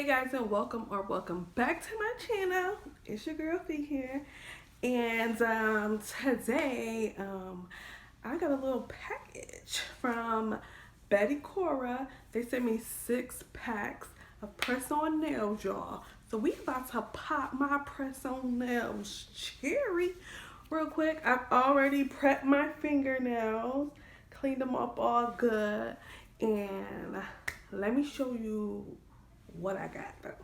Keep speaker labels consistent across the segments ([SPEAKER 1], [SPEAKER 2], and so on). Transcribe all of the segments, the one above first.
[SPEAKER 1] Guys, and welcome back to my channel. It's your girl Fee here, and today I got a little package from Betty Cora. They sent me 6 packs of press-on nails, y'all. So we about to pop my press-on nails cherry real quick. I've already prepped my fingernails, cleaned them up all good, and let me show you what I got though.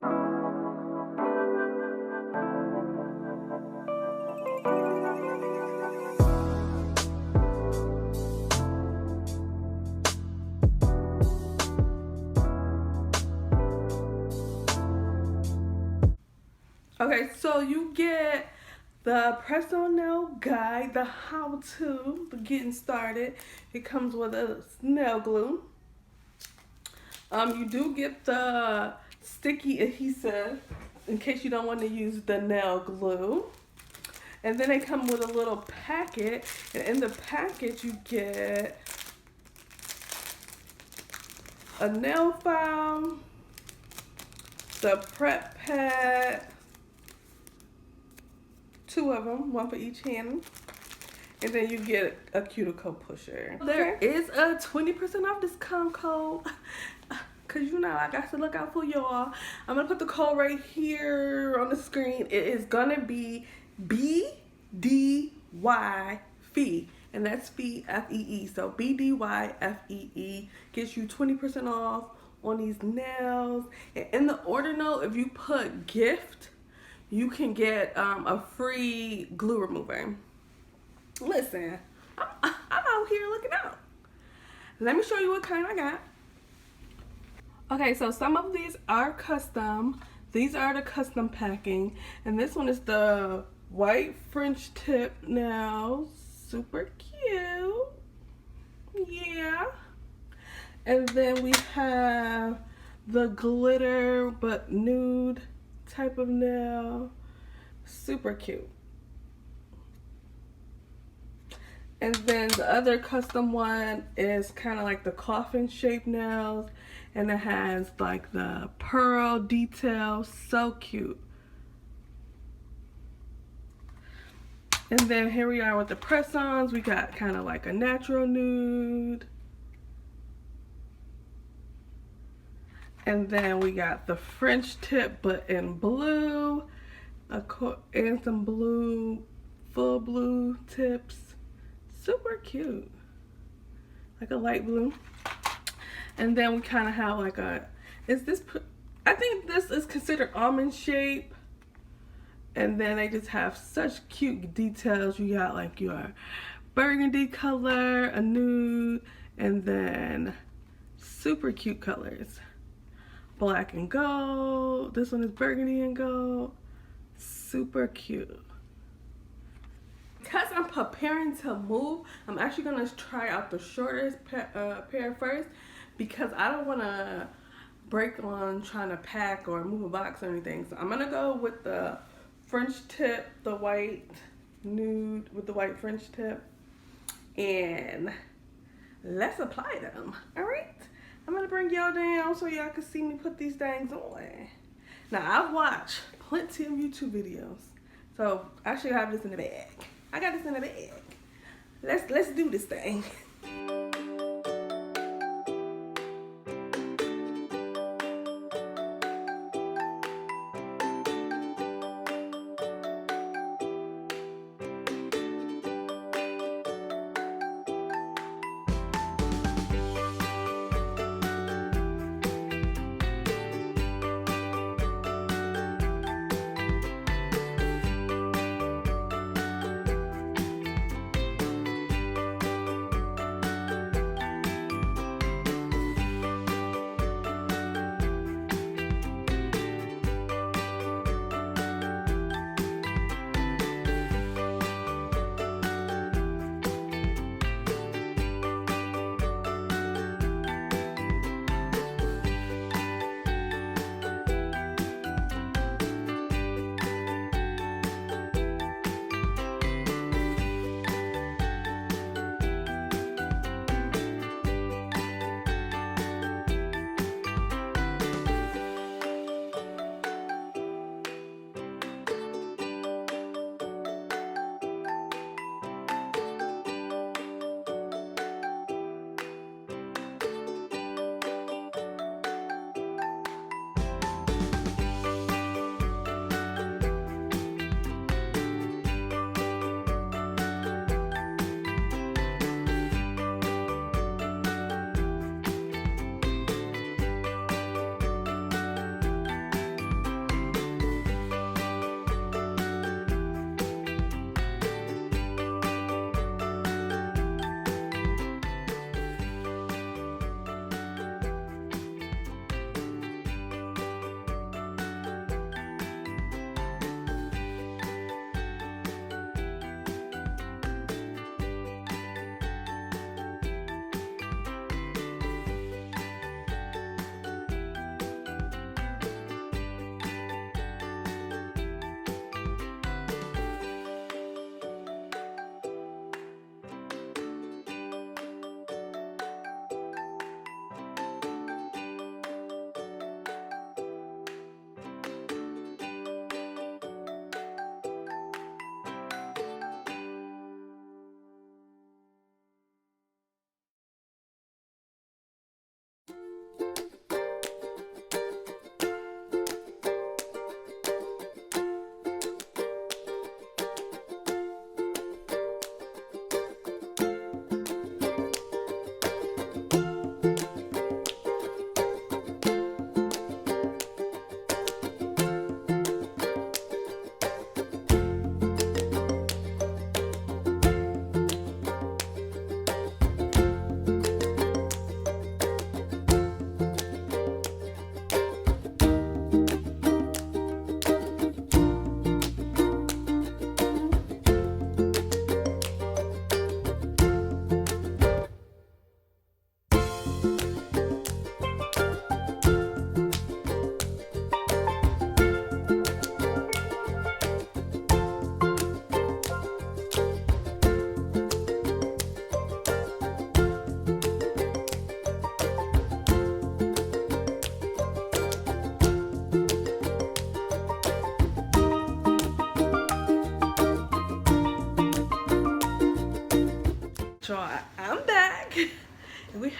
[SPEAKER 1] Okay, so you get the press-on nail guide, the how-to, the getting started. It comes with a nail glue. You do get the sticky adhesive in case you don't want to use the nail glue. And then they come with a little packet, and in the package you get a nail file, the prep pad, 2 of them, 1 for each hand, and then you get a cuticle pusher. There is a 20% off discount code, cause you know I got to look out for y'all. I'm gonna put the code right here on the screen. It is gonna be BDY Fee, and that's Fee F-E-E. So BDY F-E-E gets you 20% off on these nails. And in the order note, if you put gift, you can get a free glue remover. Listen, I'm out here looking out. Let me show you what kind I got. Okay, so some of these are custom. These are the custom packing. And this one is the white French tip nails. Super cute. Yeah. And then we have the glitter but nude type of nail. Super cute. And then the other custom one is kind of like the coffin shaped nails, and it has like the pearl detail. So cute. And then here we are with the press-ons. We got kind of like a natural nude. And then we got the French tip but in blue, and some blue, full blue tips. Super cute, like a light blue. And then we kind of have like a, I think this is considered almond shape. And then they just have such cute details. You got like your burgundy color, a nude, and then super cute colors. Black and gold. This one is burgundy and gold. Super cute. Because I'm preparing to move, I'm actually going to try out the shortest pair first, because I don't want to break on trying to pack or move a box or anything. So I'm going to go with the French tip, the white nude with the white French tip, and let's apply them. All right? I'm going to bring y'all down so y'all can see me put these things on. Now, I've watched plenty of YouTube videos, so I should have this in the bag. I got this in the bag. Let's do this thing.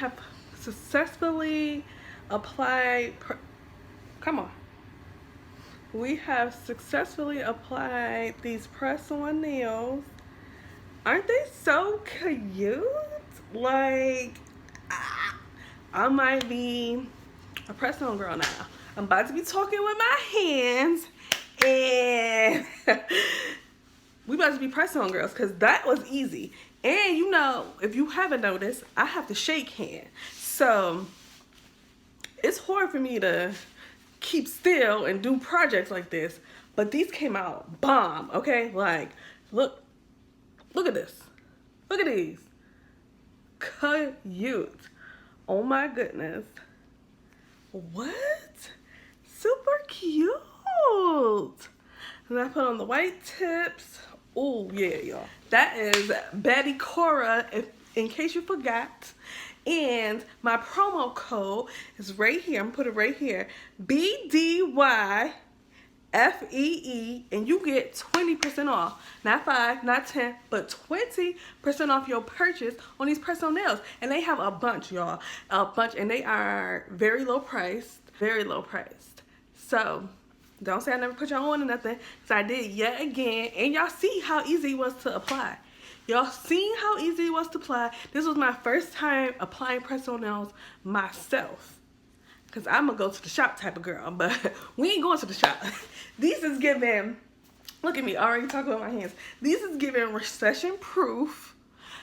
[SPEAKER 1] have successfully applied, come on. We have successfully applied these press-on nails. Aren't they so cute? Like, I might be a press-on girl now. I'm about to be talking with my hands, and we about to be press-on girls, because that was easy. And you know, if you haven't noticed, I have to shake hand. So it's hard for me to keep still and do projects like this. But these came out bomb, okay? Like, look at this. Look at these. Cute. Oh my goodness. What? Super cute. And I put on the white tips. Oh yeah, y'all. That is Betty Cora, in case you forgot. And my promo code is right here. I'm gonna put it right here. BDYFEE, and you get 20% off. Not 5, not 10, but 20% off your purchase on these press-on nails. And they have a bunch, y'all. A bunch, and they are very low priced. Very low priced. So don't say I never put y'all on or nothing, because I did yet again. And y'all see how easy it was to apply. Y'all seen how easy it was to apply. This was my first time applying press-on nails myself, because I'm a go to the shop type of girl, but we ain't going to the shop. These is giving, look at me, already talking about my hands. These is giving recession proof.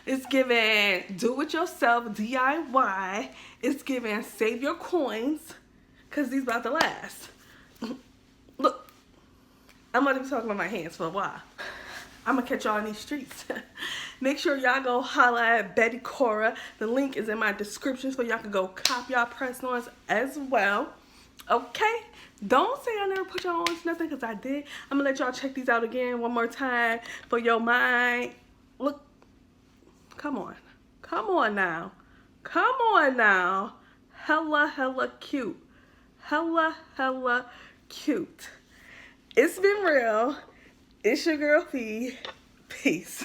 [SPEAKER 1] It's giving do it yourself, DIY. It's giving save your coins, because these about to last. Look, I'm going to be talking about my hands for a while. I'm going to catch y'all in these streets. Make sure y'all go holla at Betty Cora. The link is in my description, so y'all can go cop y'all press-ons as well. Okay? Don't say I never put y'all on nothing, because I did. I'm going to let y'all check these out again one more time for your mind. Look. Come on. Come on now. Come on now. Hella cute. Hella cute. It's been real. It's your girl Fee. Peace.